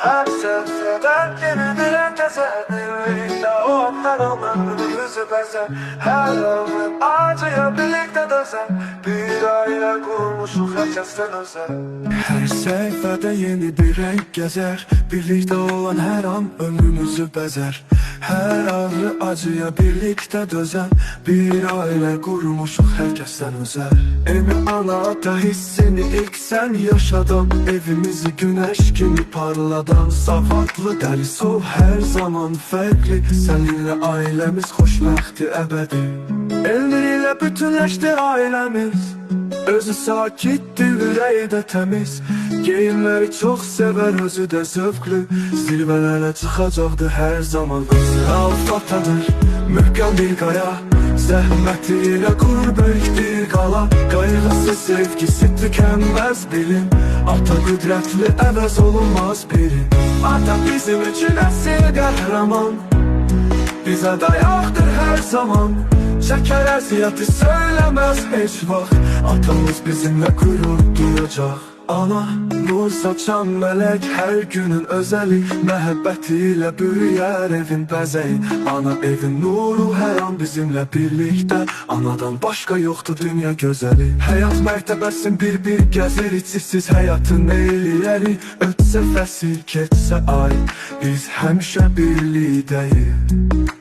Her seferen yenidiren teselli o her anın yüzü bezer. Her anın acıya birlikte dözer. Bir aile kurmuşuk herkesten özel. Her seferde yeni bir renk gezer. Birlikte olan her an ömrümüzü bezer. Her ağrı acıya birlikte dözen. Bir aile kurmuşuk herkesten özel. Emi ana da hissini ilk sen yaşadan. Evimizi güneş gibi parladan. Safatlı ders o her zaman farklı. Seninle ailemiz xoşbəxti ebedi. Elmiriyle bütünleşti ailemiz. Özü sakittir, yüreği de temiz. Geyinleri çok sever, özü de zövklü. Zirvelere çıkacaqdı her zaman. Özü alfatadır, mühkəm bir qaya. Zəhməti ilə qurur böyük bir qala. Qayğısı, sevgisi tükənməz bilim. Ata qüdrətli, əvəz olunmaz birim. Ata bizim üçün əsir qəhrəman. Bizə dayaqdır hər zaman. Çəkər əziyyəti söyləməz heç vaxt. Atamız bizimlə qürur duyacaq. Ana, nur saçan mələk hər günün özəli. Məhəbbəti ilə böyüyər evin bəzəyi. Ana evin nuru hər an bizimlə birlikdə. Anadan başqa yoxdur dünya gözəli. Həyat mərtəbəsin bir-bir gəzir. İçsiz həyatın eyləyəri. Ötsə fəsil, keçsə ay, biz həmişə birlikdəyik.